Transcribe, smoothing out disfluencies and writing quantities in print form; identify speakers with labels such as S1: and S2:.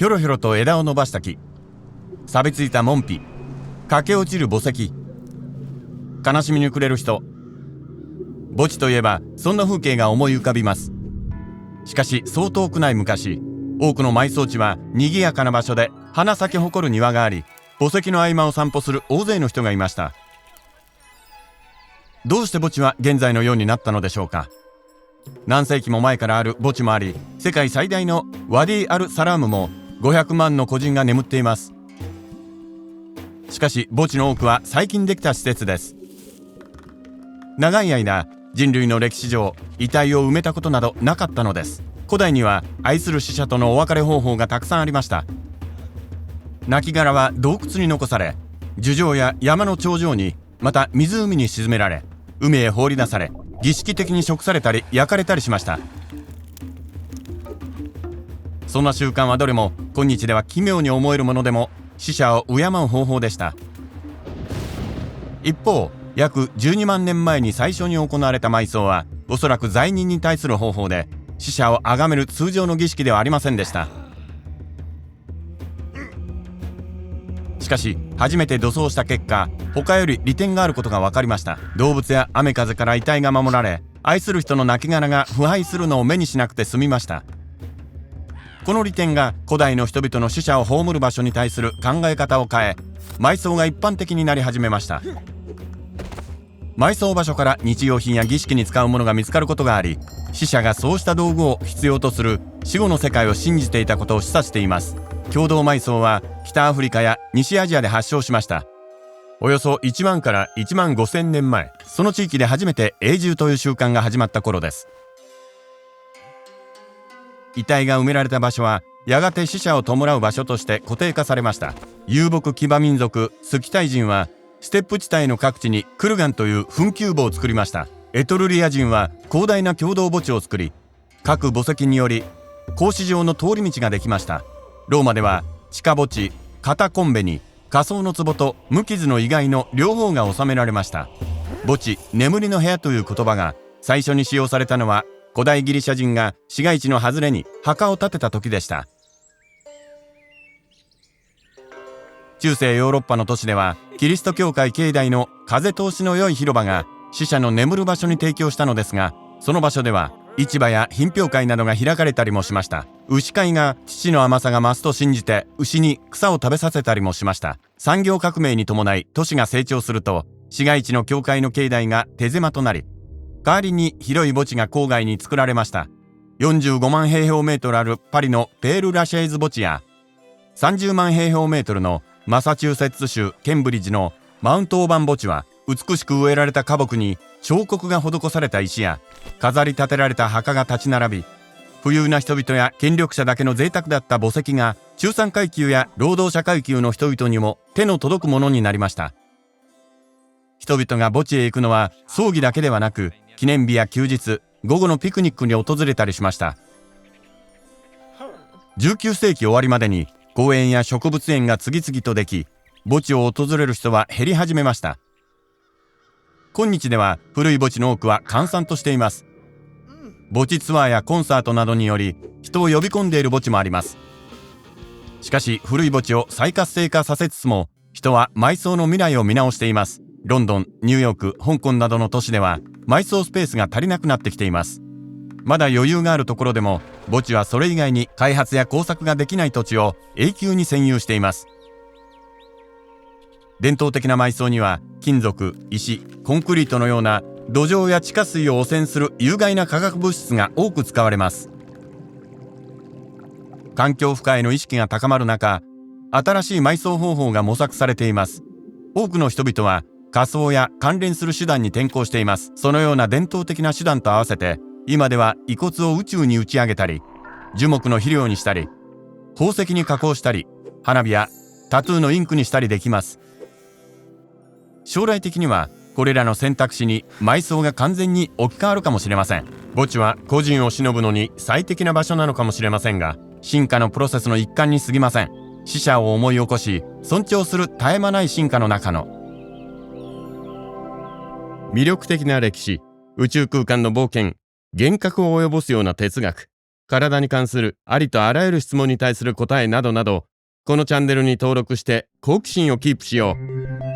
S1: ひょろひょろと枝を伸ばした木、錆びついた門扉、駆け落ちる墓石、悲しみに暮れる人。墓地といえばそんな風景が思い浮かびます。しかしそう遠くない昔、多くの埋葬地は賑やかな場所で花咲き誇る庭があり、墓石の合間を散歩する大勢の人がいました。どうして墓地は現在のようになったのでしょうか。何世紀も前からある墓地もあり、世界最大のワディ・アル・サラームも500万の個人が眠っています。しかし墓地の多くは最近できた施設です。長い間人類の歴史上遺体を埋めたことなどなかったのです。古代には愛する死者とのお別れ方法がたくさんありました。亡骸は洞窟に残され、樹上や山の頂上に、また湖に沈められ、海へ放り出され、儀式的に食されたり焼かれたりしました。そんな習慣はどれも今日では奇妙に思えるものでも、死者を敬う方法でした。一方、約12万年前に最初に行われた埋葬は、おそらく罪人に対する方法で、死者を崇める通常の儀式ではありませんでした。しかし初めて土葬した結果、他より利点があることが分かりました。動物や雨風から遺体が守られ、愛する人の亡骸が腐敗するのを目にしなくて済みました。この利点が古代の人々の死者を葬る場所に対する考え方を変え、埋葬が一般的になり始めました。埋葬場所から日用品や儀式に使うものが見つかることがあり、死者がそうした道具を必要とする死後の世界を信じていたことを示唆しています。共同埋葬は北アフリカや西アジアで発祥しました。およそ1万から1万5000年前、その地域で初めて永住という習慣が始まった頃です。遺体が埋められた場所はやがて死者を弔う場所として固定化されました。遊牧騎馬民族スキタイ人はステップ地帯の各地にクルガンという墳丘墓を作りました。エトルリア人は広大な共同墓地を作り、各墓石により格子状の通り道ができました。ローマでは地下墓地カタコンベに仮想の壺と無傷の遺骸の両方が収められました。墓地眠りの部屋という言葉が最初に使用されたのは、古代ギリシャ人が市街地の外れに墓を建てた時でした。中世ヨーロッパの都市では、キリスト教会境内の風通しの良い広場が死者の眠る場所に提供したのですが、その場所では市場や品評会などが開かれたりもしました。牛飼いが乳の甘さが増すと信じて牛に草を食べさせたりもしました。産業革命に伴い都市が成長すると、市街地の教会の境内が手狭となり、代わりに広い墓地が郊外に作られました。45万平方メートルあるパリのペール・ラシェーズ墓地や、30万平方メートルのマサチューセッツ州ケンブリッジのマウントオーバン墓地は、美しく植えられた花木に彫刻が施された石や飾り立てられた墓が立ち並び、富裕な人々や権力者だけの贅沢だった墓石が中産階級や労働者階級の人々にも手の届くものになりました。人々が墓地へ行くのは葬儀だけではなく、記念日や休日、午後のピクニックに訪れたりしました。19世紀終わりまでに公園や植物園が次々とでき、墓地を訪れる人は減り始めました。今日では古い墓地の多くは閑散としています。墓地ツアーやコンサートなどにより人を呼び込んでいる墓地もあります。しかし古い墓地を再活性化させつつも、人は埋葬の未来を見直しています。ロンドン、ニューヨーク、香港などの都市では埋葬スペースが足りなくなってきています。まだ余裕があるところでも、墓地はそれ以外に開発や工作ができない土地を永久に占有しています。伝統的な埋葬には金属、石、コンクリートのような土壌や地下水を汚染する有害な化学物質が多く使われます。環境負荷への意識が高まる中、新しい埋葬方法が模索されています。多くの人々は火葬や関連する手段に転向しています。そのような伝統的な手段と合わせて、今では遺骨を宇宙に打ち上げたり、樹木の肥料にしたり、宝石に加工したり、花火やタトゥーのインクにしたりできます。将来的にはこれらの選択肢に埋葬が完全に置き換わるかもしれません。墓地は個人を偲ぶのに最適な場所なのかもしれませんが、進化のプロセスの一環に過ぎません。死者を思い起こし尊重する絶え間ない進化の中の魅力的な歴史、宇宙空間の冒険、幻覚を及ぼすような哲学、体に関するありとあらゆる質問に対する答えなどなど、このチャンネルに登録して好奇心をキープしよう。